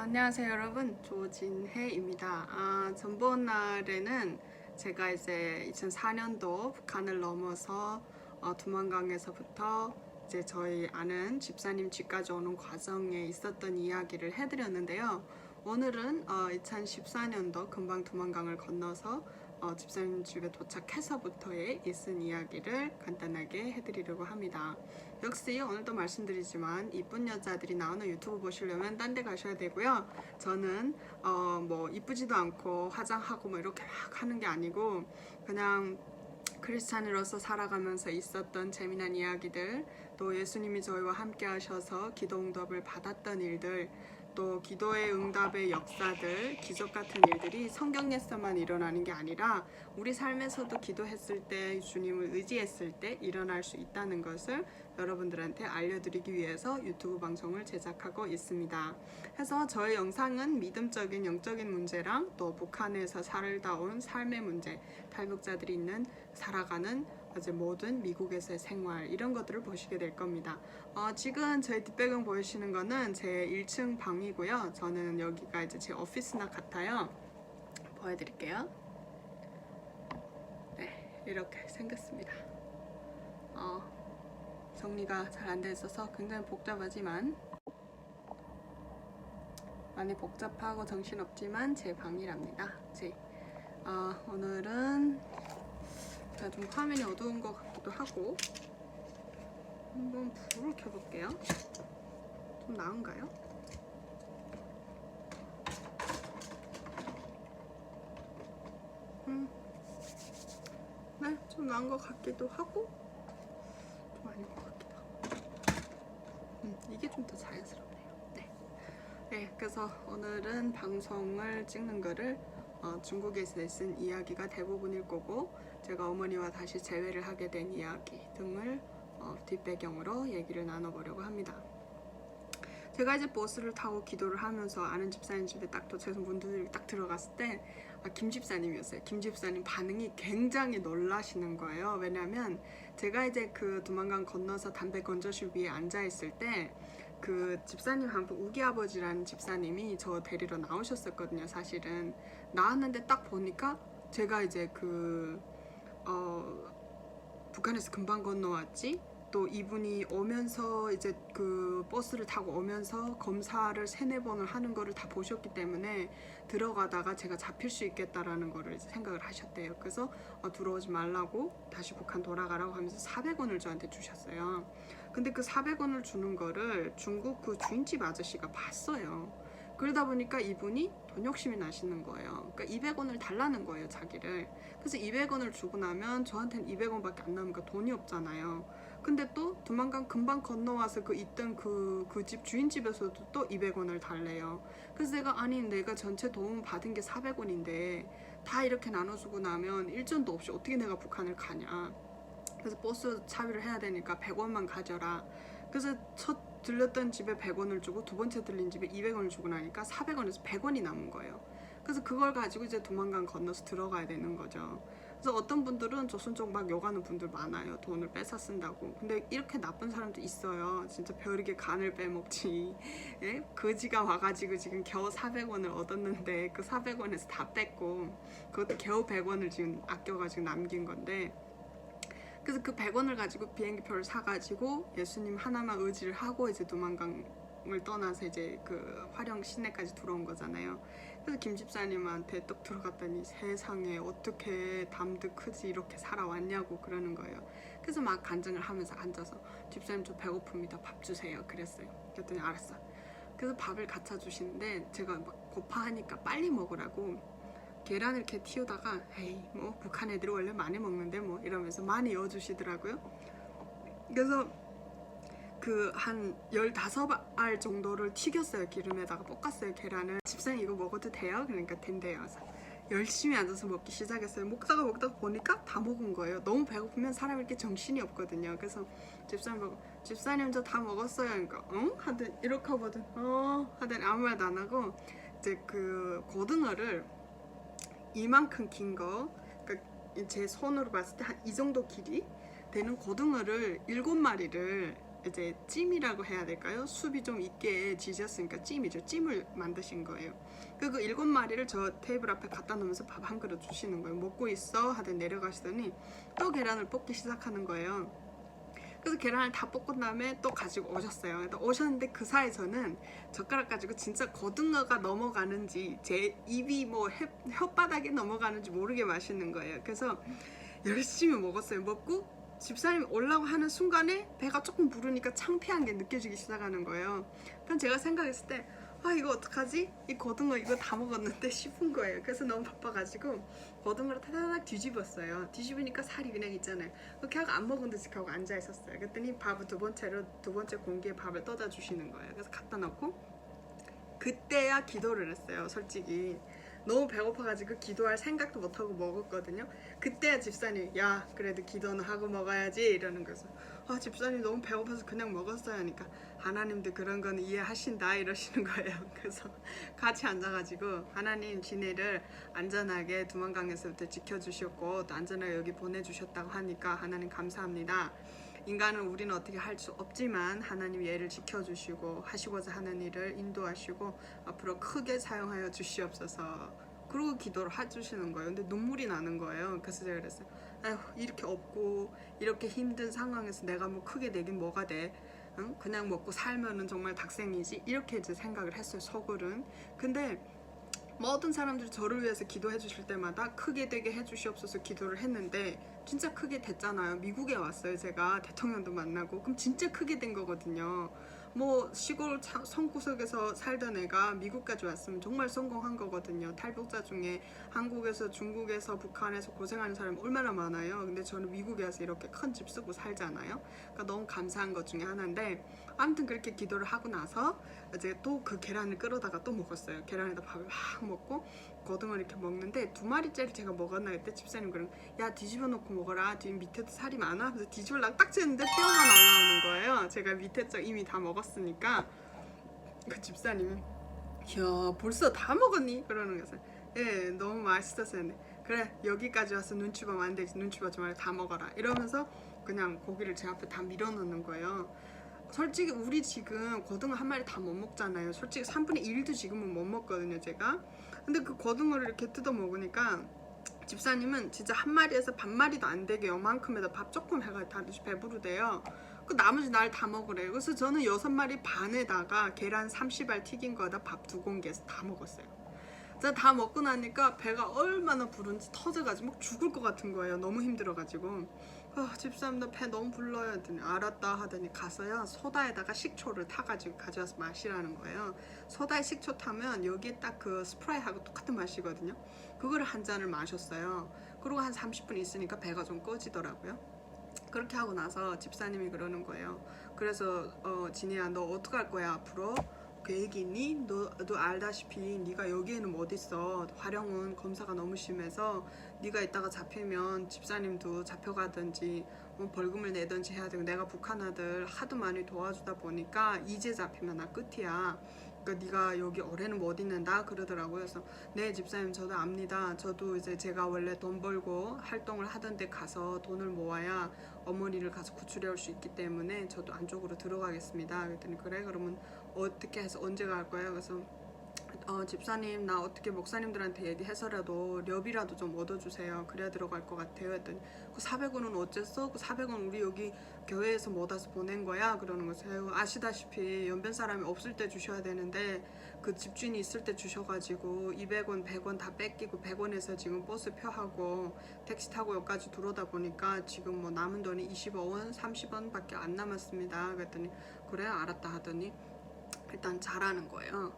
안녕하세요 여러분, 조진혜입니다. 전번 날에는 제가 이제 2004년도 북한을 넘어서 두만강에서부터 이제 저희 아는 집사님 집까지 오는 과정에 있었던 이야기를 해드렸는데요. 오늘은 2014년도 금방 두만강을 건너서 집사님 집에 도착해서부터의 있은 이야기를 간단하게 해드리려고 합니다. 역시 오늘도 말씀드리지만 이쁜 여자들이 나오는 유튜브 보시려면 딴 데 가셔야 되고요. 저는 뭐 이쁘지도 않고 화장하고 뭐 이렇게 막 하는 게 아니고 그냥 크리스찬으로서 살아가면서 있었던 재미난 이야기들, 또 예수님이 저희와 함께 하셔서 기도 응답을 받았던 일들, 또 기도의 응답의 역사들, 기적 같은 일들이 성경에서만 일어나는 게 아니라 우리 삶에서도 기도했을 때, 주님을 의지했을 때 일어날 수 있다는 것을 여러분들한테 알려드리기 위해서 유튜브 방송을 제작하고 있습니다. 그래서 저의 영상은 믿음적인 영적인 문제랑 또 북한에서 살다 온 삶의 문제, 탈북자들이 있는 살아가는 이제 모든 미국에서의 생활, 이런 것들을 보시게 될 겁니다. 지금 저희 뒷배경 보이시는 거는 제 1층 방이고요. 저는 여기가 이제 제 오피스나 같아요. 보여드릴게요. 네, 이렇게 생겼습니다. 정리가 잘 안 돼 있어서 굉장히 복잡하지만, 많이 복잡하고 정신없지만 제 방이랍니다. 오늘은 좀 화면이 어두운 것 같기도 하고, 한번 불을 켜볼게요. 좀 나은가요? 네, 좀 나은 것 같기도 하고 좀 아닌 것 같기도 하고, 이게 좀 더 자연스럽네요. 네, 그래서 오늘은 방송을 찍는 거를 중국에서 쓴 이야기가 대부분일 거고, 제가 어머니와 다시 재회를 하게 된 이야기 등을 뒷배경으로 얘기를 나눠보려고 합니다. 제가 이제 버스를 타고 기도를 하면서 아는 집사님 집에 딱 도착해서 문들이 딱 들어갔을 때 김 집사님이었어요. 김 집사님 반응이 굉장히 놀라시는 거예요. 왜냐면 제가 이제 그 두만강 건너서 담배 건조실 위에 앉아 있을 때 그 집사님 한 분, 우기 아버지라는 집사님이 저 데리러 나오셨었거든요. 사실은 나왔는데 딱 보니까 제가 이제 북한에서 금방 건너왔지, 또 이분이 오면서 이제 그 버스를 타고 오면서 검사를 3-4번을 하는 거를 다 보셨기 때문에 들어가다가 제가 잡힐 수 있겠다라는 거를 생각을 하셨대요. 그래서 들어오지 말라고, 다시 북한 돌아가라고 하면서 400원을 저한테 주셨어요. 근데 그 400원을 주는 거를 중국 그 주인집 아저씨가 봤어요. 그러다 보니까 이분이 돈 욕심이 나시는 거예요. 그러니까 200원을 달라는 거예요, 자기를. 그래서 200원을 주고 나면 저한테는 200원밖에 안 남으니까 돈이 없잖아요. 근데 또 두만강 금방 건너와서 있던 그 집 주인집에서도 또 200원을 달래요. 그래서 내가 전체 도움 받은 게 400원인데 다 이렇게 나눠주고 나면 일전도 없이 어떻게 내가 북한을 가냐. 그래서 버스 차비를 해야 되니까 100원만 가져라. 그래서 첫 들렸던 집에 100원을 주고 두 번째 들린 집에 200원을 주고 나니까 400원에서 100원이 남은 거예요. 그래서 그걸 가지고 이제 두만강 건너서 들어가야 되는 거죠. 그래서 어떤 분들은 조선족 막 욕하는 분들 많아요. 돈을 뺏어 쓴다고. 근데 이렇게 나쁜 사람도 있어요. 진짜 별게 간을 빼먹지. 예? 거지가 와가지고 지금 겨우 400원을 얻었는데 그 400원에서 다 뺐고, 그것도 겨우 100원을 지금 아껴가지고 남긴 건데, 그래서 그 100원을 가지고 비행기표를 사가지고 예수님 하나만 의지를 하고 이제 두만강을 떠나서 이제 그 화령 시내까지 들어온 거잖아요. 그래서 김 집사님한테 딱 들어갔더니 세상에 어떻게 담도 크지 이렇게 살아왔냐고 그러는 거예요. 그래서 막 간증을 하면서 앉아서 집사님 저 배고픕니다, 밥 주세요 그랬어요. 그랬더니 알았어. 그래서 밥을 갖다 주시는데 제가 막 고파하니까 빨리 먹으라고 계란을 이렇게 튀우다가 에이 뭐 북한 애들이 원래 많이 먹는데 뭐 이러면서 많이 넣어주시더라고요. 그래서 그 한 15알 정도를 튀겼어요. 기름에다가 볶았어요, 계란을. 집사님 이거 먹어도 돼요? 그러니까 된대요. 그래서 열심히 앉아서 먹기 시작했어요. 먹다가 보니까 다 먹은 거예요. 너무 배고프면 사람이 이렇게 정신이 없거든요. 그래서 집사님 저 다 먹었어요. 그러니까 응? 하더니 이렇게 하거든. 하더니 아무 말도 안 하고 이제 그 고등어를 이만큼 긴 거, 그러니까 제 손으로 봤을 때 한 이 정도 길이 되는 고등어를 7마리를 이제 찜이라고 해야 될까요? 숲이 좀 있게 지졌으니까 찜이죠. 찜을 만드신 거예요. 그 7마리를 저 테이블 앞에 갖다 놓으면서 밥 한 그릇 주시는 거예요. 먹고 있어 하더니 내려가시더니 또 계란을 볶기 시작하는 거예요. 그래서 계란을 다 볶은 다음에 또 가지고 오셨어요. 오셨는데 그 사이 저는 젓가락 가지고 진짜 고등어가 넘어가는지 제 입이 뭐 혓바닥에 넘어가는지 모르게 맛있는 거예요. 그래서 열심히 먹었어요. 먹고 집사람이 오려고 하는 순간에 배가 조금 부르니까 창피한 게 느껴지기 시작하는 거예요. 그럼 제가 생각했을 때 아 이거 어떡하지? 이 고등어 이거 다 먹었는데 싶은 거예요. 그래서 너무 바빠가지고 고등어를 타다닥 뒤집었어요. 뒤집으니까 살이 그냥 있잖아요. 그렇게 하고 안 먹은 듯이 하고 앉아 있었어요. 그랬더니 밥을 두 번째 공기에 밥을 떠다 주시는 거예요. 그래서 갖다 놓고 그때야 기도를 했어요. 솔직히 너무 배고파가지고 기도할 생각도 못하고 먹었거든요. 그때야 집사님 야 그래도 기도는 하고 먹어야지 이러는 거죠. 집사님 너무 배고파서 그냥 먹었어요 하니까 하나님도 그런 건 이해하신다 이러시는 거예요. 그래서 같이 앉아가지고 하나님 지네를 안전하게 두만강에서부터 지켜주셨고 또 안전하게 여기 보내주셨다고 하니까 하나님 감사합니다. 인간은 우리는 어떻게 할 수 없지만 하나님 얘를 지켜주시고 하시고자 하는 일을 인도하시고 앞으로 크게 사용하여 주시옵소서. 그러고 기도를 해주시는 거예요. 근데 눈물이 나는 거예요. 그래서 제가 그랬어요. 아휴 이렇게 없고 이렇게 힘든 상황에서 내가 뭐 크게 되긴 뭐가 돼. 응? 그냥 먹고 살면은 정말 닭생이지 이렇게 이제 생각을 했어요. 속으로는. 근데 모든 사람들이 저를 위해서 기도해 주실 때마다 크게 되게 해주시옵소서 기도를 했는데 진짜 크게 됐잖아요. 미국에 왔어요. 제가 대통령도 만나고 그럼 진짜 크게 된 거거든요. 뭐 시골 성구석에서 살던 애가 미국까지 왔으면 정말 성공한 거거든요. 탈북자 중에 한국에서 중국에서 북한에서 고생하는 사람이 얼마나 많아요. 근데 저는 미국에 와서 이렇게 큰 집 쓰고 살잖아요. 그러니까 너무 감사한 것 중에 하나인데 아무튼 그렇게 기도를 하고 나서 이제 또 그 계란을 끓여다가 또 먹었어요. 계란에다 밥을 막 먹고 고등어를 이렇게 먹는데 2마리짜리 제가 먹었나 그때 집사님 그러면 야 뒤집어 놓고 먹어라. 뒤 밑에도 살이 많아. 그래서 뒤집으려고 딱 쳤는데 뼈가 날라오는 거예요. 제가 밑에 쪽 이미 다 먹었으니까 그 집사님이 야 벌써 다 먹었니? 그러는 거였어요. 예 너무 맛있었어요. 그래 여기까지 와서 눈치 보면 안 되지. 눈치 보지 말고 다 먹어라 이러면서 그냥 고기를 제 앞에 다 밀어놓는 거예요. 솔직히 우리 지금 고등어 한 마리 다 못 먹잖아요. 솔직히 3분의 1도 지금은 못 먹거든요 제가. 근데 그 고등어를 이렇게 뜯어 먹으니까 집사님은 진짜 한 마리에서 반마리도 안 되게 요만큼에다 밥 조금 해가 다 배부르대요. 그 나머지 날 다 먹으래요. 그래서 저는 6마리 반에다가 계란 30알 튀긴 거에다 밥 2공기에서 다 먹었어요. 제가 다 먹고 나니까 배가 얼마나 부른지 터져가지고 막 죽을 것 같은 거예요. 너무 힘들어가지고. 집사님 나 배 너무 불러요 했더니 알았다 하더니 가서요 소다에다가 식초를 타가지고 가져와서 마시라는 거예요. 소다에 식초 타면 여기에 딱 그 스프라이하고 똑같은 맛이거든요. 그거를 한 잔을 마셨어요. 그리고 한 30분 있으니까 배가 좀 꺼지더라고요. 그렇게 하고 나서 집사님이 그러는 거예요. 그래서 진이야 너 어떡할 거야 앞으로? 계획이 있니? 너도 알다시피 네가 여기에는 뭐 어딨어. 화령은 검사가 너무 심해서 네가 이따가 잡히면 집사님도 잡혀가든지 벌금을 내든지 해야 되고 내가 북한 아들 하도 많이 도와주다 보니까 이제 잡히면 나 끝이야. 그러니까 네가 여기 올해는 못 있는다 그러더라고요. 그래서 네 집사님 저도 압니다. 저도 이제 제가 원래 돈 벌고 활동을 하던 데 가서 돈을 모아야 어머니를 가서 구출해 올 수 있기 때문에 저도 안쪽으로 들어가겠습니다. 그랬더니 그래 그러면 어떻게 해서 언제 갈 거예요? 그래서 집사님 나 어떻게 목사님들한테 얘기해서라도 렵이라도 좀 얻어주세요. 그래야 들어갈 것 같아요. 했더니 그 400원은 어쨌어? 그 400원 우리 여기 교회에서 못 와서 보낸 거야? 그러는 거예요. 아시다시피 연변 사람이 없을 때 주셔야 되는데 그 집주인이 있을 때 주셔가지고 200원 100원 다 뺏기고 100원에서 지금 버스 표하고 택시 타고 여기까지 들어오다 보니까 지금 뭐 남은 돈이 25원 30원 밖에 안 남았습니다. 그랬더니 그래 알았다 하더니 일단 잘하는 거예요.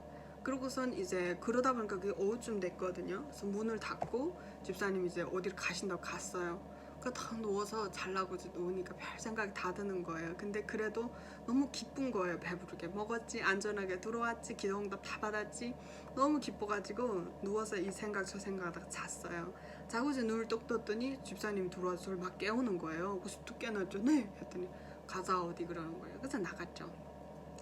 그러고선 이제 그러다 보니까 그게 오후쯤 됐거든요. 그래서 문을 닫고 집사님이 이제 어디를 가신다고 갔어요. 그러니까 다 누워서 잘라고 누우니까 별 생각이 다 드는 거예요. 근데 그래도 너무 기쁜 거예요. 배부르게 먹었지, 안전하게 들어왔지, 기도응답 다 받았지. 너무 기뻐가지고 누워서 이 생각 저 생각하다가 잤어요. 자고 이제 눈을 똑 떴더니 집사님이 들어와서 저를 막 깨우는 거예요. 그래서 또 깨어났죠. 네 했더니 가자 어디 그러는 거예요. 그래서 나갔죠.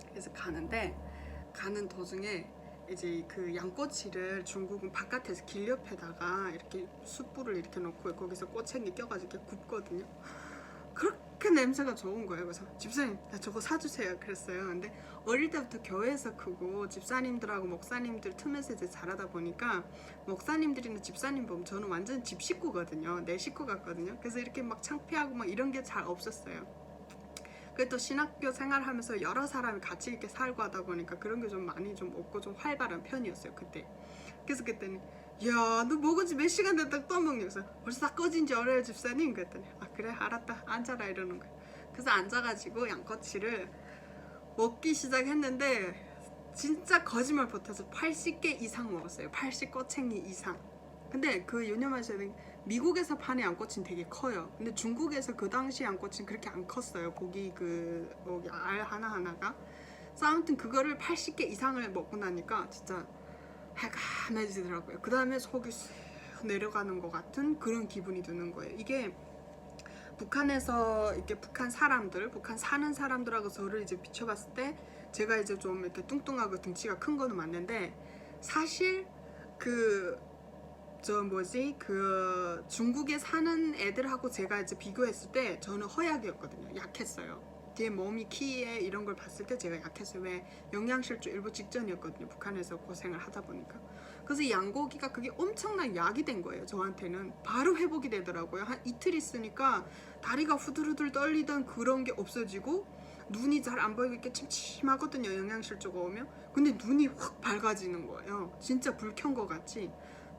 그래서 가는 도중에 이제 그 양꼬치를 중국은 바깥에서 길 옆에다가 이렇게 숯불을 이렇게 놓고 거기서 꼬챙이 껴가지고 이렇게 굽거든요. 그렇게 냄새가 좋은 거예요. 그래서 집사님 나 저거 사주세요 그랬어요. 근데 어릴 때부터 교회에서 크고 집사님들하고 목사님들 틈에서 이제 자라다 보니까 목사님들이나 집사님 보면 저는 완전 집 식구거든요. 내 식구 같거든요. 그래서 이렇게 막 창피하고 막 이런 게 잘 없었어요. 그리고 또 신학교 생활하면서 여러 사람이 같이 이렇게 살고 하다 보니까 그런 게 좀 많이 좀 없고 좀 활발한 편이었어요 그때. 그래서 그때는 야 너 먹은 지 몇 시간 됐다고 또 먹냐. 그래서 벌써 다 꺼진 지 알아요 집사님 그랬더니 아 그래 알았다 앉아라 이러는 거예요. 그래서 앉아가지고 양꼬치를 먹기 시작했는데 진짜 거짓말 못해서 80개 이상 먹었어요. 80꼬챙이 이상. 근데 그 유념하셔야 되는 게 미국에서 파는 양꼬치는 되게 커요. 근데 중국에서 그 당시 양꼬치는 그렇게 안 컸어요. 고기 그 알 하나하나가. 그래서 아무튼 그거를 80개 이상을 먹고 나니까 진짜 해감해지더라고요. 그 다음에 속이 쑥 내려가는 것 같은 그런 기분이 드는 거예요. 이게 북한에서 이렇게 북한 사람들, 북한 사는 사람들하고 저를 이제 비춰봤을 때 제가 이제 좀 이렇게 뚱뚱하고 등치가 큰 거는 맞는데 사실 그 중국에 사는 애들하고 제가 이제 비교했을 때 저는 허약이었거든요. 약했어요. 제 몸이 키에 이런 걸 봤을 때 제가 약했어요. 왜 영양실조 일부 직전이었거든요. 북한에서 고생을 하다 보니까. 그래서 양고기가 그게 엄청난 약이 된 거예요. 저한테는 바로 회복이 되더라고요. 한 이틀 있으니까 다리가 후들후들 떨리던 그런 게 없어지고 눈이 잘 안 보이고 이렇게 침침하거든요. 영양실조가 오면. 근데 눈이 확 밝아지는 거예요. 진짜 불 켠 거 같이.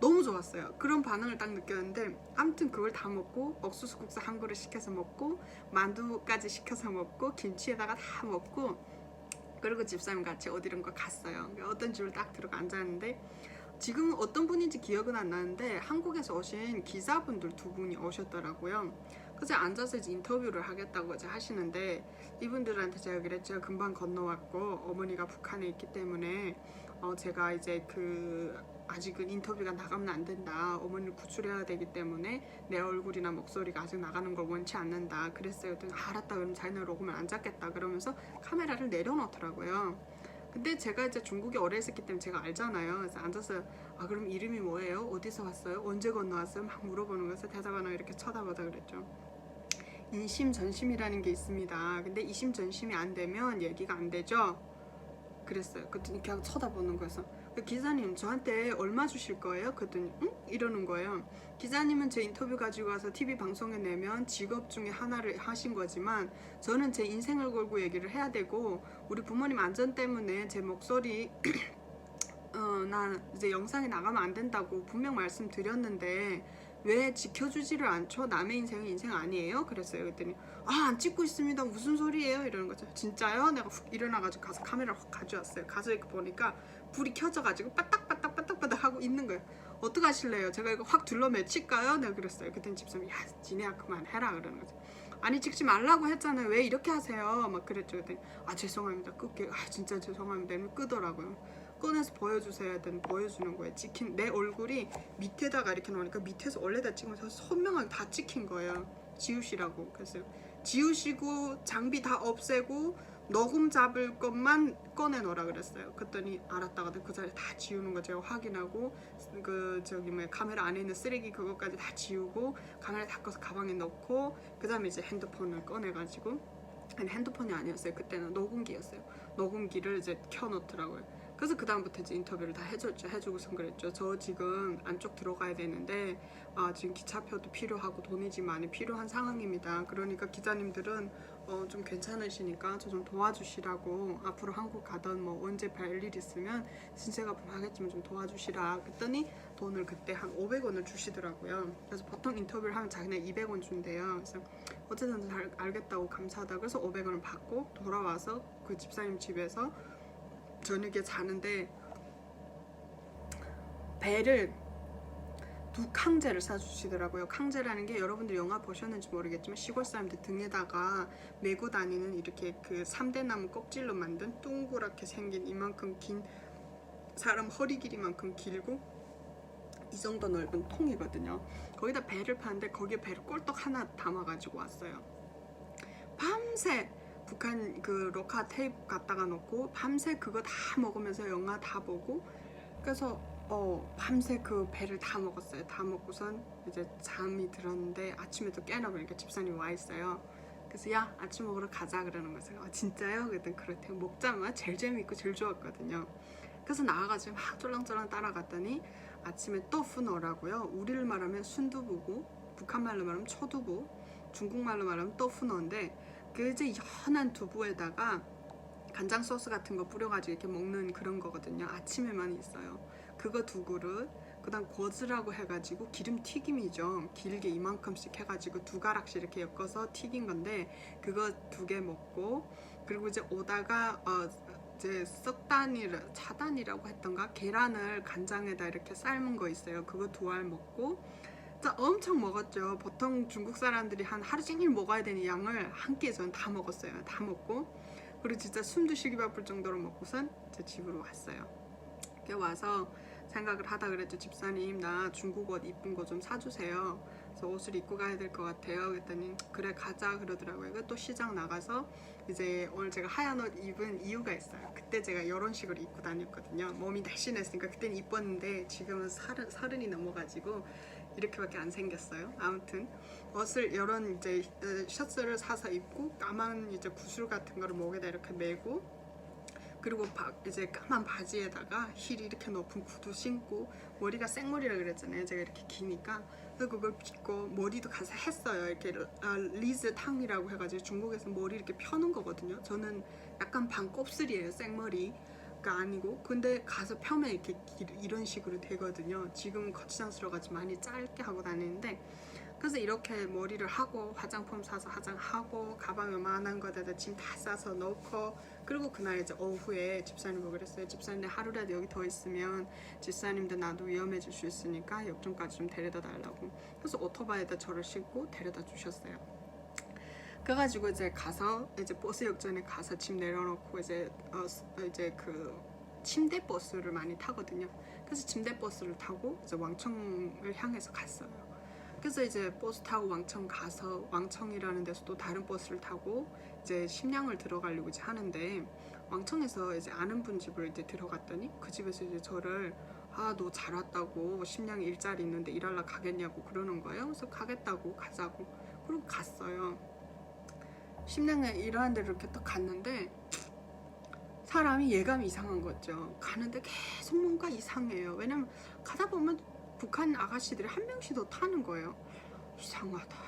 너무 좋았어요. 그런 반응을 딱 느꼈는데 아무튼 그걸 다 먹고 옥수수국수 한 그릇 시켜서 먹고 만두까지 시켜서 먹고 김치에다가 다 먹고 그리고 집사님 같이 어디론가 갔어요. 어떤 집을 딱 들어가 앉았는데 지금 어떤 분인지 기억은 안 나는데 한국에서 오신 기자분들 두 분이 오셨더라고요. 그래서 앉아서 이제 인터뷰를 하겠다고 이제 하시는데 이분들한테 제가 그랬죠. 금방 건너왔고 어머니가 북한에 있기 때문에 제가 이제 아직은 인터뷰가 나가면 안 된다. 어머니를 구출해야 되기 때문에 내 얼굴이나 목소리가 아직 나가는 걸 원치 않는다. 그랬어요. 알았다. 그럼 자기네 오면 안 잡겠다. 그러면서 카메라를 내려놓더라고요. 근데 제가 이제 중국에 오래 있었기 때문에 제가 알잖아요. 그래서 앉아서 아 그럼 이름이 뭐예요? 어디서 왔어요? 언제 건너왔어요? 막 물어보는 거에서 대답 이렇게 쳐다보다 그랬죠. 인심전심이라는 게 있습니다. 근데 이심전심이 안 되면 얘기가 안 되죠. 그랬어요. 그랬더니 그냥 쳐다보는 거여서 기자님 저한테 얼마 주실 거예요? 그랬더니 응? 이러는 거예요. 기자님은 제 인터뷰 가지고 와서 TV 방송에 내면 직업 중에 하나를 하신 거지만 저는 제 인생을 걸고 얘기를 해야 되고 우리 부모님 안전 때문에 제 목소리 나 이제 영상에 나가면 안 된다고 분명 말씀드렸는데 왜 지켜주지를 않죠? 남의 인생은 인생 아니에요? 그랬어요. 그랬더니 안 찍고 있습니다. 무슨 소리예요? 이러는 거죠. 진짜요? 내가 훅 일어나가지고 가서 카메라를 확 가져왔어요. 가서 이렇게 보니까 불이 켜져가지고 빠딱빠딱빠딱빠딱 하고 있는 거예요. 어떡하실래요? 제가 이거 확 둘러 맺힐까요? 내가 그랬어요. 그랬더니 집사람이 야 지네야 그만해라 그러는 거죠. 아니 찍지 말라고 했잖아요. 왜 이렇게 하세요? 막 그랬죠. 그랬더니 죄송합니다. 끌게. 진짜 죄송합니다. 이러면 끄더라고요. 꺼내서 보여주세요. 했더니 보여주는 거예요. 찍힌 내 얼굴이 밑에다가 이렇게 놓으니까 밑에서 원래다 찍으면서 선명하게 다 찍힌 거예요. 지우시라고. 그래서 지우시고 장비 다 없애고 녹음 잡을 것만 꺼내놓으라 그랬어요. 그랬더니 알았다가 그 자리 다 지우는 거 제가 확인하고 카메라 안에 있는 쓰레기 그것까지 다 지우고 카메라 닦아서 가방에 넣고 그 다음에 이제 핸드폰을 꺼내가지고 아니 핸드폰이 아니었어요. 그때는 녹음기였어요. 녹음기를 이제 켜놓더라고요. 그래서 그 다음부터 이제 인터뷰를 다 해주고선 그랬죠. 저 지금 안쪽 들어가야 되는데 지금 기차표도 필요하고 돈이 지금 많이 필요한 상황입니다. 그러니까 기자님들은 좀 괜찮으시니까 저 좀 도와주시라고 앞으로 한국 가던 뭐 언제 별일 있으면 신세가 하겠지만 좀 도와주시라. 그랬더니 돈을 그때 한 500원을 주시더라고요. 그래서 보통 인터뷰를 하면 자기네 200원 준대요. 그래서 어쨌든 잘 알겠다고 감사하다. 그래서 500원을 받고 돌아와서 그 집사님 집에서 저녁에 자는데 배를 두 캉제를 사주시더라고요. 캉제라는 게 여러분들 영화 보셨는지 모르겠지만 시골 사람들 등에다가 메고 다니는 이렇게 그 3대 나무 껍질로 만든 둥그랗게 생긴 이만큼 긴 사람 허리 길이만큼 길고 이 정도 넓은 통이거든요. 거기다 배를 파는데 거기에 배를 꼴떡 하나 담아가지고 왔어요. 밤새 북한 그 로카 테이프 갖다가 놓고 밤새 그거 다 먹으면서 영화 다 보고 그래서 밤새 그 배를 다 먹었어요. 다 먹고선 이제 잠이 들었는데 아침에 또 깨나 보니까 집사님 와 있어요. 그래서 야 아침 먹으러 가자 그러는 거죠. 아, 진짜요? 그랬더니 그렇대요. 먹자마자 제일 재밌고 제일 좋았거든요. 그래서 나와가지고 막 쫄랑쫄랑 따라갔더니 아침에 또푸너라고요. 우리를 말하면 순두부고 북한말로 말하면 초두부, 중국말로 말하면 또푸너인데 그 이제 연한 두부에다가 간장 소스 같은 거 뿌려가지고 이렇게 먹는 그런 거거든요. 아침에만 있어요. 그거 2그릇, 그 다음 거즈라고 해가지고 기름 튀김이죠. 길게 이만큼씩 해가지고 2가락씩 이렇게 엮어서 튀긴 건데 그거 2개 먹고, 그리고 이제 오다가 이제 차단이라고 했던가, 계란을 간장에다 이렇게 삶은 거 있어요. 그거 2알 먹고, 진짜 엄청 먹었죠. 보통 중국 사람들이 한 하루 종일 먹어야 되는 양을 한 끼에 저는 다 먹었어요. 다 먹고, 그리고 진짜 숨도 쉬기 바쁠 정도로 먹고선 제 집으로 왔어요. 이렇게 와서 생각을 하다 그랬죠. 집사님 나 중국 옷 이쁜 거 좀 사주세요. 그래서 옷을 입고 가야 될 것 같아요. 그랬더니 그래 가자 그러더라고요. 또 시장 나가서 이제 오늘 제가 하얀 옷 입은 이유가 있어요. 그때 제가 이런 식으로 입고 다녔거든요. 몸이 날씬했으니까 그때는 이뻤는데 지금은 서른이 넘어가지고 이렇게밖에 안 생겼어요. 아무튼 옷을 이런 이제 셔츠를 사서 입고 까만 이제 구슬 같은 거를 목에다 이렇게 메고, 그리고 이제 까만 바지에다가 힐 이렇게 높은 구두 신고, 머리가 생머리라 그랬잖아요. 제가 이렇게 기니까. 그래서 그걸 빗고 머리도 가서 했어요. 이렇게 리즈 탕이라고 해가지고 중국에서 머리 이렇게 펴는 거거든요. 저는 약간 반곱슬이에요. 생머리가 아니고. 근데 가서 펴면 이렇게 이런 식으로 되거든요. 지금은 거치장스러워가지고 많이 짧게 하고 다니는데, 그래서 이렇게 머리를 하고 화장품 사서 화장하고 가방 요만한 거에다 짐 다 싸서 넣고, 그리고 그날 이제 오후에 집사님하고 그랬어요. 집사님 하루라도 여기 더 있으면 집사님도 나도 위험해질 수 있으니까 역전까지 좀 데려다 달라고. 그래서 오토바이에다 저를 싣고 데려다 주셨어요. 그래가지고 이제 가서 이제 버스 역전에 가서 짐 내려놓고 이제 그 침대 버스를 많이 타거든요. 그래서 침대 버스를 타고 이제 왕청을 향해서 갔어요. 그래서 이제 버스 타고 왕청 가서, 왕청이라는 데서 또 다른 버스를 타고 이제 심양을 들어가려고 이제 하는데, 왕청에서 이제 아는 분 집을 이제 들어갔더니 그 집에서 이제 저를 너 잘 왔다고, 심양에 일자리 있는데 일하러 가겠냐고 그러는 거예요. 그래서 가겠다고, 가자고. 그리고 갔어요. 심양에 일하는 데를 이렇게 딱 갔는데 사람이 예감이 이상한 거죠. 가는데 계속 뭔가 이상해요. 왜냐면 가다 보면 북한 아가씨들이 한 명씩 더 타는 거예요.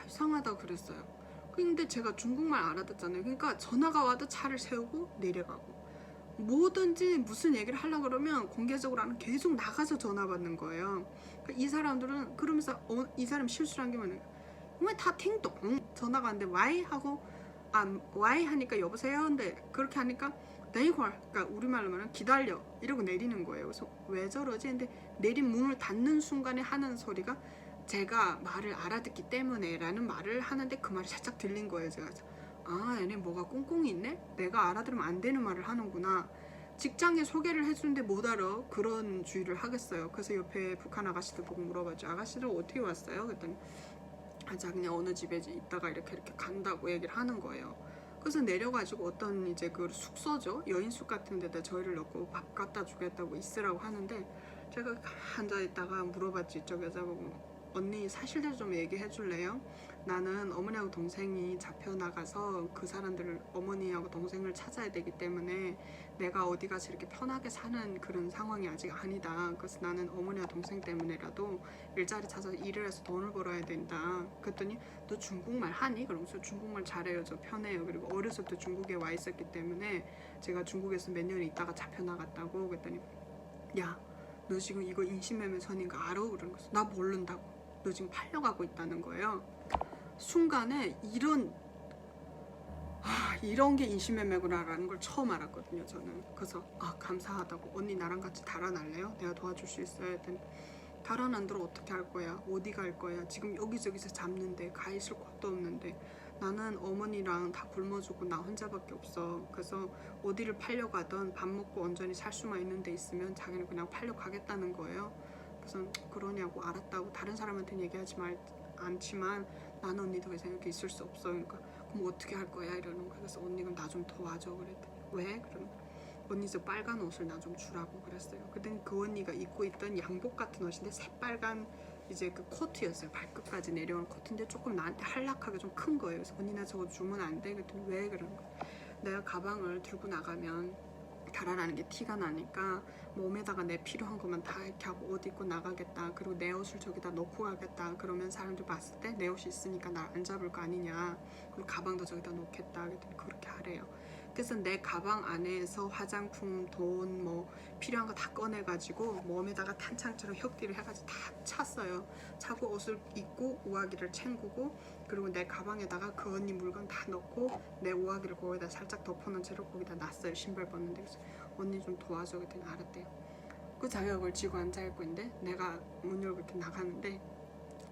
이상하다 그랬어요. 근데 제가 중국말 알아듣잖아요. 그러니까 전화가 와도 차를 세우고 내려가고, 뭐든지 무슨 얘기를 하려고 그러면 공개적으로 하면 계속 나가서 전화 받는 거예요. 그러니까 이 사람들은 그러면서 이 사람 실수한 게 뭐냐, 왜다 팅동 전화가 왔는데 와이 하고 와이 하니까 여보세요. 근데 그렇게 하니까 네이걸, 그러니까 우리말로 말하면 기다려 이러고 내리는 거예요. 그래서 왜 저러지? 근데 내린 문을 닫는 순간에 하는 소리가 제가 말을 알아듣기 때문에 라는 말을 하는데 그 말이 살짝 들린 거예요. 제가 얘네 뭐가 꽁꽁이 있네? 내가 알아들으면 안 되는 말을 하는구나. 직장에 소개를 해주는데 못 알아. 그런 주의를 하겠어요. 그래서 옆에 북한 아가씨들 보고 물어봤죠. 아가씨들 어떻게 왔어요? 그랬더니 자기네 어느 집에 있다가 이렇게 간다고 얘기를 하는 거예요. 그래서 내려가지고 어떤 이제 그 숙소죠, 여인숙 같은 데다 저희를 넣고 밥 갖다 주겠다고 있으라고 하는데, 제가 앉아있다가 물어봤지. 이쪽 여자보고 언니 사실대로 좀 얘기해 줄래요? 나는 어머니하고 동생이 잡혀나가서 그 사람들을, 어머니하고 동생을 찾아야 되기 때문에 내가 어디 가서 이렇게 편하게 사는 그런 상황이 아직 아니다. 그래서 나는 어머니와 동생 때문에라도 일자리 찾아서 일을 해서 돈을 벌어야 된다. 그랬더니 너 중국말 하니? 그러면서 중국말 잘해요. 저 편해요. 그리고 어렸을 때 중국에 와 있었기 때문에 제가 중국에서 몇 년 있다가 잡혀나갔다고. 그랬더니 야, 너 지금 이거 인신매매 선인 거 알아? 그러는 거였어. 나 모른다고. 너 지금 팔려가고 있다는 거예요. 순간에 이런 게 인신매매구나라는 걸 처음 알았거든요. 저는. 그래서 감사하다고, 언니 나랑 같이 달아날래요? 내가 도와줄 수 있어요. 했더니 달아난들 어떻게 할 거야? 어디 갈 거야? 지금 여기저기서 잡는데 가 있을 곳도 없는데 나는 어머니랑 다 굶어주고 나 혼자밖에 없어. 그래서 어디를 팔려가던 밥 먹고 온전히 살 수만 있는 데 있으면 자기는 그냥 팔려가겠다는 거예요. 그래서 그러냐고, 알았다고, 다른 사람한테는 얘기하지 않지만 나는 언니 더 이상 여기 있을 수 없어. 그러니까 그럼 어떻게 할 거야? 이러는 거야. 그래서 언니가 나 좀 도와줘 그랬더니 왜? 그러면 언니 저 빨간 옷을 나 좀 주라고 그랬어요. 그랬더니 그 언니가 입고 있던 양복 같은 옷인데 새빨간 이제 그 코트였어요. 발끝까지 내려오는 코트인데 조금 나한테 한락하게 좀 큰 거예요. 그래서 언니 나 저거 주면 안 돼? 그랬더니 왜 그러는 거야. 내가 가방을 들고 나가면 달아나는 게 티가 나니까 몸에다가 내 필요한 것만 다 이렇게 하고 옷 입고 나가겠다. 그리고 내 옷을 저기다 놓고 가겠다. 그러면 사람들 봤을 때 내 옷이 있으니까 날 안 잡을 거 아니냐. 그리고 가방도 저기다 놓겠다. 그랬더니 그렇게 하래요. 그래서 내 가방 안에서 화장품, 돈, 뭐 필요한 거 다 꺼내가지고 몸에다가 탄창처럼 혁띠를 해가지고 다 찼어요. 차고 옷을 입고 우아기를 챙기고 그리고 내 가방에다가 그 언니 물건 다 넣고 내 우아기를 거기다 살짝 덮어놓은 채로 거기다 놨어요. 신발 벗는데. 그래서 언니 좀 도와줘. 그랬더니 알았대요. 그 자기가 그걸 쥐고 앉아있고 있는데 내가 문 열고 이렇게 나가는데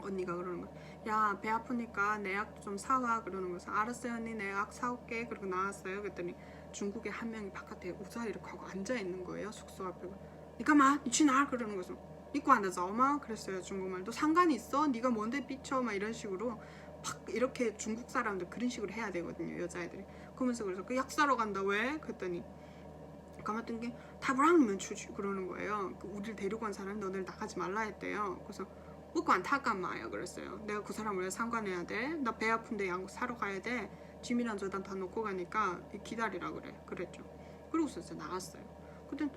언니가 그러는 거야. 야, 배 아프니까 내 약 좀 사와. 그러는 거여서 알았어요 언니, 내 약 사올게. 그리고 나왔어요. 그랬더니 중국에 한 명이 바깥에 우산 이렇게 하고 앉아있는 거예요. 숙소 앞에. 니가 마, 니去哪? 그러는 거죠. 니꺼 안 나자마? 그랬어요. 중국말도. 상관이 있어? 니가 뭔데 삐쳐? 막 이런 식으로 팍 이렇게 중국 사람들 그런 식으로 해야 되거든요. 여자애들이. 그러면서 그래서 그 약 사러 간다. 왜? 그랬더니 가만히 게 다브랑면 추지 그러는 거예요. 우리를 데리고 간 사람이 너네를 나가지 말라 했대요. 그래서 먹고 안 타까마요. 그랬어요. 내가 그 사람을 왜 상관해야 돼? 나 배 아픈데 약 사러 가야 돼. 짐이랑 저단 다 놓고 가니까 기다리라 그래. 그랬죠. 그러고서 이제 나갔어요. 그때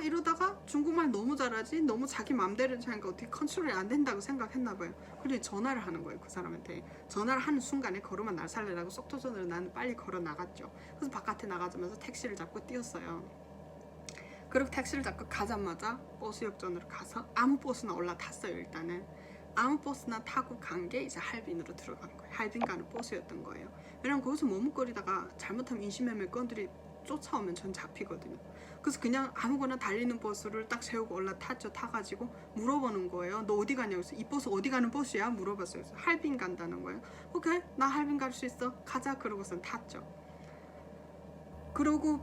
이러다가 중국말 너무 잘하지? 너무 자기 맘대로 하니까 어떻게 컨트롤이 안 된다고 생각했나 봐요. 그래서 전화를 하는 거예요. 그 사람한테. 전화를 하는 순간에 걸으면 날 살래라고 속도전으로 나는 빨리 걸어 나갔죠. 그래서 바깥에 나가자마자 택시를 잡고 뛰었어요. 그리고 택시를 잡고 가자마자 버스역전으로 가서 아무 버스나 올라탔어요. 일단은 아무 버스나 타고 간 게 이제 할빈으로 들어간 거예요. 할빈 가는 버스였던 거예요. 왜냐면 거기서 머뭇거리다가 잘못하면 인신매매 건들이 쫓아오면 전 잡히거든요. 그래서 그냥 아무거나 달리는 버스를 딱 세우고 올라탔죠. 타가지고 물어보는 거예요. 너 어디 가냐고. 그래서 이 버스 어디 가는 버스야? 물어봤어요. 그래서 할빈 간다는 거예요. 오케이, 나 할빈 갈 수 있어. 가자. 그러고선 탔죠. 그러고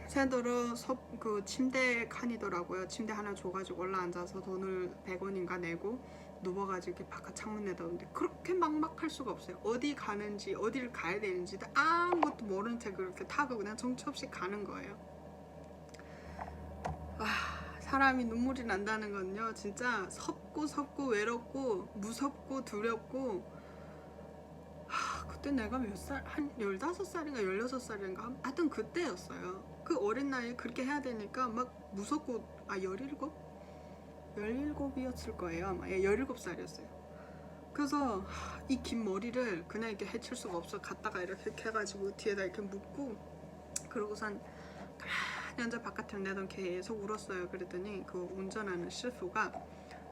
새도록 그 침대 칸이더라고요. 침대 하나 줘가지고 올라앉아서 돈을 100원인가 내고 누워가지고 이렇게 바깥 창문 내다보는데 그렇게 막막할 수가 없어요. 어디 가는지 어디를 가야 되는지 아무것도 모르는 채 그렇게 타고 그냥 정처 없이 가는 거예요. 사람이 눈물이 난다는 건요 진짜 섭고 외롭고 무섭고 두렵고 그때 내가 몇 살? 한 15살인가 16살인가? 하여튼 그때였어요. 그 어린 나이에 그렇게 해야 되니까 막 무섭고 17? 17이었을 거예요 아마. 17살이었어요. 그래서 이 긴 머리를 그냥 이렇게 해칠 수가 없어. 갔다가 이렇게 해가지고 뒤에다 이렇게 묶고 그러고선 가만히 앉아 바깥에 내던 계속 울었어요. 그랬더니 그 운전하는师傅가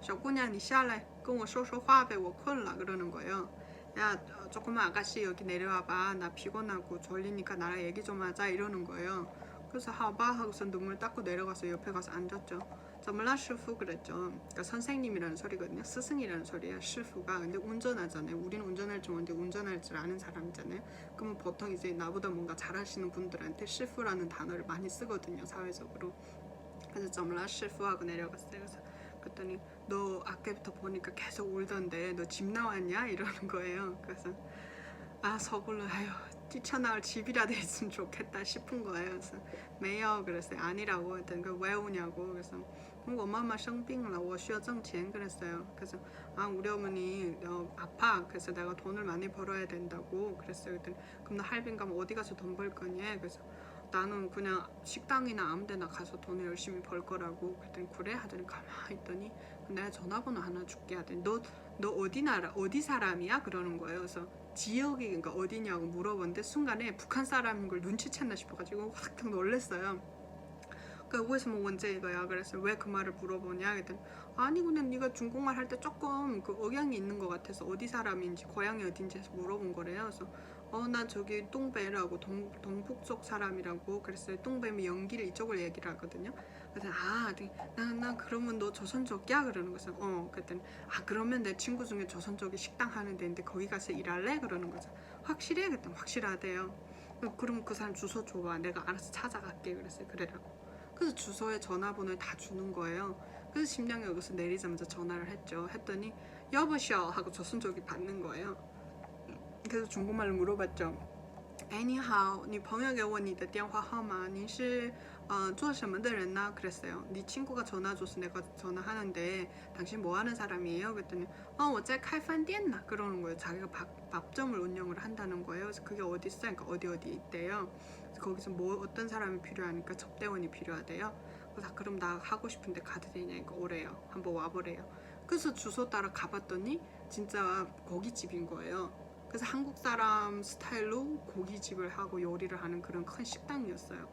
小姑娘你下来跟我说说话呗我困了 그러는 거예요. 야, 조금만 아가씨 여기 내려와봐. 나 피곤하고 졸리니까 나랑 얘기 좀 하자 이러는 거예요. 그래서 하바 하고서 눈물 닦고 내려가서 옆에 가서 앉았죠. 저물라 시프 그랬죠. 그러니까 선생님이라는 소리거든요. 스승이라는 소리야. 시프가. 근데 운전하잖아요. 우리는 운전할 줄 모르는데 운전할 줄 아는 사람이잖아요. 그러면 보통 이제 나보다 뭔가 잘하시는 분들한테 시프라는 단어를 많이 쓰거든요. 사회적으로. 그래서 저물라 시프하고 내려갔어요. 그래서 그랬더니 너 아까부터 보니까 계속 울던데 너 집 나왔냐? 이러는 거예요. 그래서 서글러 아유 뛰쳐나올 집이라도 있으면 좋겠다 싶은 거예요. 그래서 매요 그랬어요. 아니라고 했더니 왜 우냐고. 그래서 엄마生病了我需要挣钱 그랬어요. 그래서 우리 어머니 아파. 그래서 내가 돈을 많이 벌어야 된다고 그랬어요. 그랬더니 그럼 나 할빈 가면 어디 가서 돈 벌 거냐? 그래서 나는 그냥 식당이나 아무 데나 가서 돈을 열심히 벌 거라고. 그랬더니 그래? 하더니 가만히 있더니 내가 전화번호 하나 줄게 하더니 너 어디 나라 어디 사람이야? 그러는 거예요. 그래서 지역이 그러니까 어디냐고 물어봤는데 순간에 북한 사람인 걸 눈치챘나 싶어가지고 확 놀랬어요. 그러니까 왜 언제 이거야? 그래서 왜 그 말을 물어보냐? 그랬더니 아니 그냥 네가 중국말 할 때 조금 그 억양이 있는 것 같아서 어디 사람인지 고향이 어딘지 해서 물어본 거래요. 그래서 나 저기 똥배라고 동북쪽 사람이라고 그랬어요. 똥배면 연길 이쪽을 얘기를 하거든요. 그래서 나 그러면 너 조선족이야? 그러는 거죠. 그랬더니 그러면 내 친구 중에 조선족이 식당 하는 데인데 거기 가서 일할래? 그러는 거죠. 확실해? 그랬더니 확실하대요. 그럼 그 사람 주소 줘봐. 내가 알아서 찾아갈게. 그랬어요. 그래라고. 그래서 주소에 전화번호를 다 주는 거예요. 그래서 심양역에서 내리자마자 전화를 했죠. 했더니 여보셔 하고 조선족이 받는 거예요. 그래서 중국말로 물어봤죠. 你好，你朋友给我你的电话号码，您是做什么的人呢? 그랬어요. 네 친구가 전화 줘서 내가 전화하는데 당신 뭐 하는 사람이에요? 그랬더니 我在开饭店呢 그러는 거예요. 자기가 밥점을 운영을 한다는 거예요. 그래서 그게 어디 있어? 그러니까 어디 있대요. 그래서 거기서 뭐 어떤 사람이 필요하니까 접대원이 필요하대요. 그래서 그럼 나 하고 싶은데 가도 되냐니까 오래요. 한번 와보래요. 그래서 주소 따라 가봤더니 진짜 고깃집인 거예요. 그래서 한국 사람 스타일로 고깃집을 하고 요리를 하는 그런 큰 식당이었어요.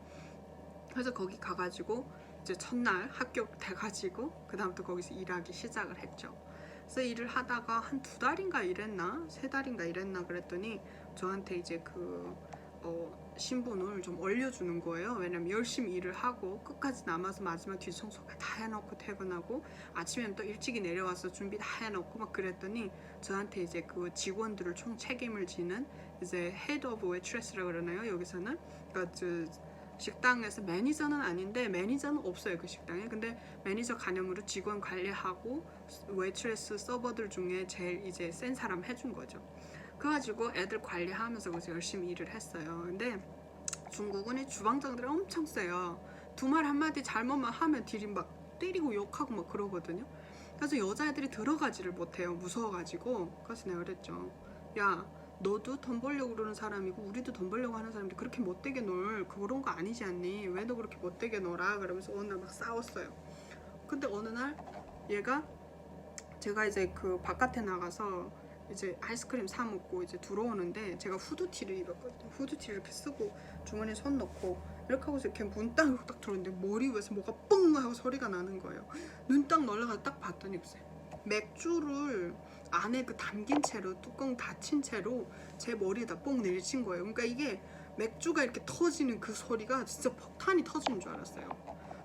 그래서 거기 가가지고 이제 첫날 합격돼가지고 그 다음부터 거기서 일하기 시작을 했죠. 그래서 일을 하다가 한 2달인가 일했나 3달인가 일했나 그랬더니 저한테 이제 그 신분을 좀 올려주는 거예요. 왜냐면 열심히 일을 하고 끝까지 남아서 마지막 뒷청소가 다 해놓고 퇴근하고 아침에는 또 일찍이 내려와서 준비 다 해놓고 막 그랬더니 저한테 이제 그 직원들을 총 책임을 지는 이제 헤드 오브 웨트레스라고 그러나요? 여기서는 그러니까 식당에서 매니저는 아닌데 매니저는 없어요 그 식당에. 근데 매니저 가념으로 직원 관리하고 웨이트레스 서버들 중에 제일 이제 센 사람 해준 거죠. 그래가지고 애들 관리하면서 그래서 열심히 일을 했어요. 근데 중국은 이 주방장들이 엄청 세요. 두 말 한마디 잘못만 하면 딜이 막 때리고 욕하고 막 그러거든요. 그래서 여자애들이 들어가지를 못해요. 무서워가지고. 그래서 내가 그랬죠. 야 너도 돈 벌려고 그러는 사람이고 우리도 돈 벌려고 하는 사람인데 그렇게 못되게 놀 그런 거 아니지 않니? 왜 너 그렇게 못되게 놀아? 그러면서 어느 날 막 싸웠어요. 근데 어느 날 얘가 제가 이제 그 바깥에 나가서 이제 아이스크림 사 먹고 이제 들어오는데 제가 후드티를 입었거든요. 후드티를 이렇게 쓰고 주머니에 손 넣고 이렇게 하고서 이렇게 문 딱 들어오는데 머리 위에서 뭐가 뻥 하고 소리가 나는 거예요. 눈 딱 놀라서 딱 봤더니 맥주를 안에 그 담긴 채로 뚜껑 닫힌 채로 제 머리에다 뽕 내리친 거예요. 그러니까 이게 맥주가 이렇게 터지는 그 소리가 진짜 폭탄이 터지는 줄 알았어요.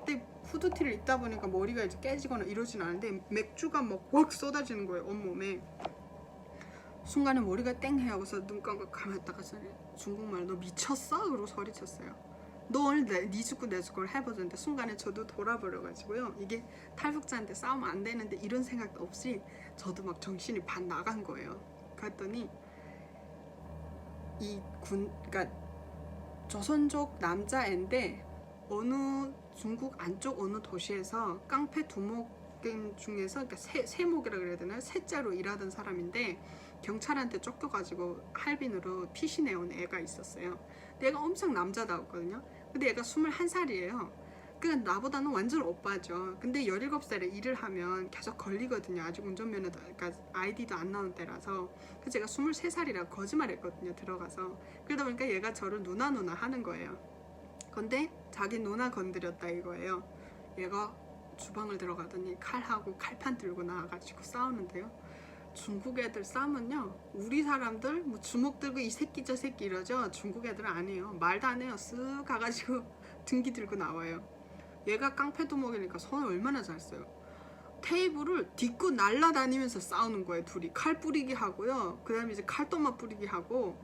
근데 후드티를 입다 보니까 머리가 이제 깨지거나 이러진 않은데 맥주가 막 확 쏟아지는 거예요 온몸에. 순간에 머리가 땡해 하고서 눈 감고 가만히 있다가 중국말 너 미쳤어? 그러고 소리쳤어요. 너 오늘 네 죽고 내 죽고를 해보던데 순간에 저도 돌아버려가지고요. 이게 탈북자한테 싸우면 안 되는데 이런 생각도 없이 저도 막 정신이 반 나간 거예요. 그랬더니 그러니까 조선족 남자애인데 어느 중국 안쪽 어느 도시에서 깡패 두목 중에서 그러니까 세목이라 그래야 되나요? 세자로 일하던 사람인데 경찰한테 쫓겨가지고 할빈으로 피신해온 애가 있었어요. 얘가 엄청 남자다웠거든요. 근데 얘가 21살이에요. 그러니까 나보다는 완전 오빠죠. 근데 17살에 일을 하면 계속 걸리거든요. 아직 운전면허도 그러니까 아이디도 안 나온 때라서. 그래서 제가 23살이라고 거짓말했거든요. 들어가서. 그러다 보니까 얘가 저를 누나 하는 거예요. 근데 자기 누나 건드렸다 이거예요. 얘가 주방을 들어가더니 칼하고 칼판 들고 나와가지고 싸우는데요. 중국 애들 싸우면요 우리 사람들 뭐 주먹 들고 이 새끼 저 새끼 이러죠. 중국 애들은 아니에요. 말도 안 해요. 쓱 가가지고 등기 들고 나와요. 얘가 깡패두목이니까 손을 얼마나 잘 써요. 테이블을 딛고 날라다니면서 싸우는 거예요. 둘이 칼 뿌리기 하고요. 그 다음에 이제 칼도마 뿌리기 하고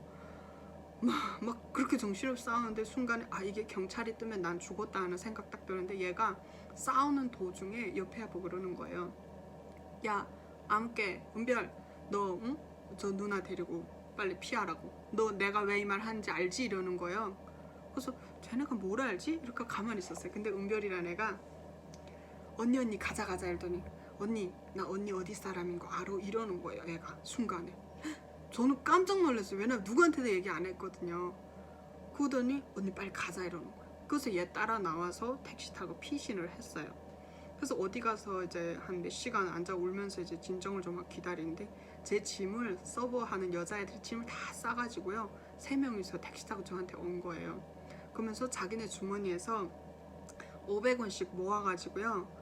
막 그렇게 정신없이 싸우는데 순간에 이게 경찰이 뜨면 난 죽었다 하는 생각 딱 드는데 얘가 싸우는 도중에 옆에 보고 그러는 거예요. 야 암깨 은별 너 응? 저 누나 데리고 빨리 피하라고. 너 내가 왜 이 말 하는지 알지? 이러는 거예요. 그래서 쟤네가 뭘 알지? 이렇게 가만히 있었어요. 근데 은별이라는 애가 언니 가자 이러더니 언니 나 언니 어디 사람인 거 알아? 이러는 거예요. 애가 순간에. 저는 깜짝 놀랐어요. 왜냐면 누구한테도 얘기 안 했거든요. 그러더니 언니 빨리 가자 이러는 거예요. 그래서 얘 따라 나와서 택시 타고 피신을 했어요. 그래서 어디 가서 이제 한 몇 시간 앉아 울면서 이제 진정을 좀 기다리는데 제 짐을 서버하는 여자애들 짐을 다 싸가지고요 3명이서 택시 타고 저한테 온 거예요. 그러면서 자기네 주머니에서 500원씩 모아가지고요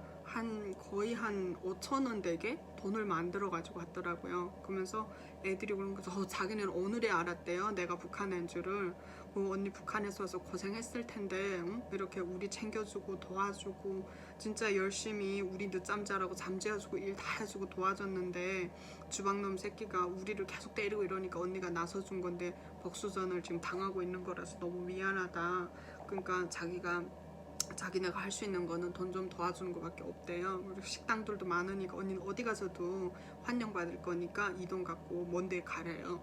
거의 한 5,000원 되게 돈을 만들어가지고 왔더라고요. 그러면서 애들이 그런 거죠. 자기는 오늘에 알았대요. 내가 북한에 온 줄을. 언니 북한에서 와서 고생했을 텐데 응? 이렇게 우리 챙겨주고 도와주고 진짜 열심히 우리 늦잠 자라고 잠재워주고 일 다 해주고 도와줬는데 주방놈 새끼가 우리를 계속 때리고 이러니까 언니가 나서준 건데 복수전을 지금 당하고 있는 거라서 너무 미안하다. 그러니까 자기네가 할 수 있는 거는 돈 좀 도와주는 거밖에 없대요. 그리고 식당들도 많으니까 언니는 어디 가서도 환영받을 거니까 이 돈 갖고 먼 데 가래요.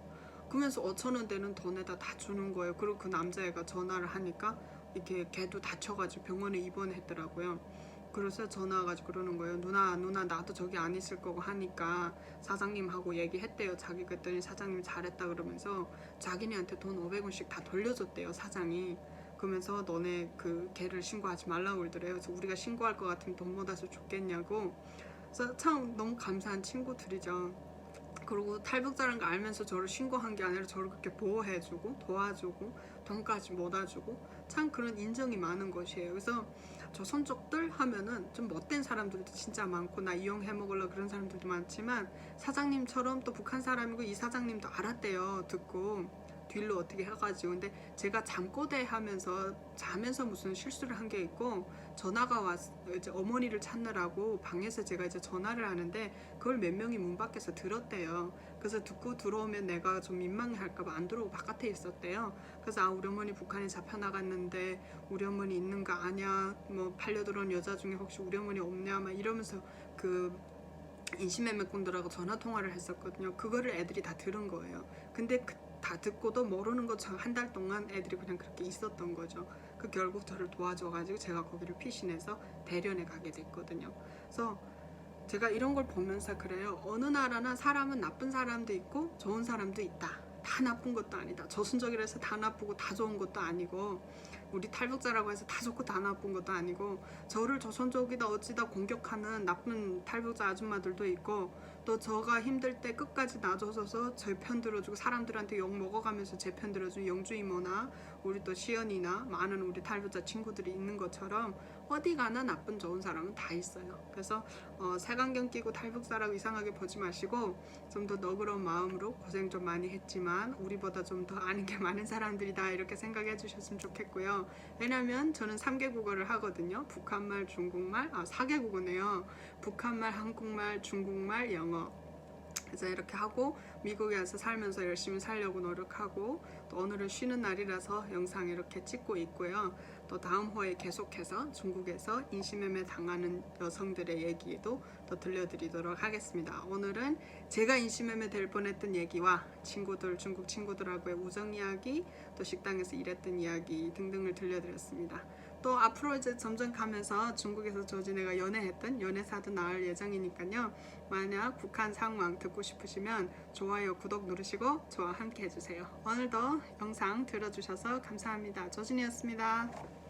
그러면서 5,000원 되는 돈에다 다 주는 거예요. 그리고 그 남자애가 전화를 하니까 이렇게 걔도 다쳐가지고 병원에 입원했더라고요. 그래서 전화 와가지고 그러는 거예요. 누나 나도 저기 안 있을 거고 하니까 사장님하고 얘기했대요. 자기 그랬더니 사장님 잘했다 그러면서 자기네한테 돈 500원씩 다 돌려줬대요, 사장이. 그러면서 너네 그 걔를 신고하지 말라고 그러더래요. 그래서 우리가 신고할 것 같으면 돈 받아서 좋겠냐고. 그래서 참 너무 감사한 친구들이죠. 그리고 탈북자라는 거 알면서 저를 신고한 게 아니라 저를 그렇게 보호해주고 도와주고 돈까지 모아주고 참 그런 인정이 많은 것이에요. 그래서 저 손족들 하면은 좀 못된 사람들도 진짜 많고 나 이용해 먹으려 그런 사람들도 많지만 사장님처럼 또 북한 사람이고 이 사장님도 알았대요. 듣고 뒤로 어떻게 해가지고. 근데 제가 잠꼬대 하면서 자면서 무슨 실수를 한 게 있고 전화가 왔 이제 어머니를 찾느라고 방에서 제가 이제 전화를 하는데 그걸 몇 명이 문 밖에서 들었대요. 그래서 듣고 들어오면 내가 좀 민망해할까봐 안 들어오고 바깥에 있었대요. 그래서 아 우리 어머니 북한에 잡혀나갔는데 우리 어머니 있는 거 아냐, 뭐 팔려들어온 여자 중에 혹시 우리 어머니 없냐 막 이러면서 그 인신매매꾼들하고 전화 통화를 했었거든요. 그거를 애들이 다 들은 거예요. 근데 다 듣고도 모르는 것처럼 한 달 동안 애들이 그냥 그렇게 있었던 거죠. 그 결국 저를 도와줘가지고 제가 거기를 피신해서 대련에 가게 됐거든요. 그래서 제가 이런 걸 보면서 그래요. 어느 나라나 사람은 나쁜 사람도 있고 좋은 사람도 있다. 다 나쁜 것도 아니다. 저순적이라 해서 다 나쁘고 다 좋은 것도 아니고 우리 탈북자라고 해서 다 좋고 다 나쁜 것도 아니고 저를 조선족이다 어찌다 공격하는 나쁜 탈북자 아줌마들도 있고 또 저가 힘들 때 끝까지 놔줘서 제 편 들어주고 사람들한테 욕 먹어가면서 제 편 들어주는 영주 이모나 우리 또 시연이나 많은 우리 탈북자 친구들이 있는 것처럼 어디 가나 나쁜 좋은 사람은 다 있어요. 그래서 색안경 끼고 탈북자라고 이상하게 보지 마시고 좀 더 너그러운 마음으로 고생 좀 많이 했지만 우리보다 좀 더 아는 게 많은 사람들이다 이렇게 생각해 주셨으면 좋겠고요. 왜냐면 저는 3개 국어를 하거든요. 북한말, 중국말, 4개 국어네요. 북한말, 한국말, 중국말, 영어. 그래서 이렇게 하고 미국에 와서 살면서 열심히 살려고 노력하고 또 오늘은 쉬는 날이라서 영상 이렇게 찍고 있고요. 또 다음 호에 계속해서 중국에서 인신매매 당하는 여성들의 얘기도 또 들려드리도록 하겠습니다. 오늘은 제가 인신매매 될 뻔했던 얘기와 친구들, 중국 친구들하고의 우정 이야기, 또 식당에서 일했던 이야기 등등을 들려드렸습니다. 또 앞으로 이제 점점 가면서 중국에서 조진애가 연애했던 연애사도 나올 예정이니까요. 만약 북한 상황 듣고 싶으시면 좋아요, 구독 누르시고 저와 함께 해주세요. 오늘도 영상 들어주셔서 감사합니다. 조진이었습니다.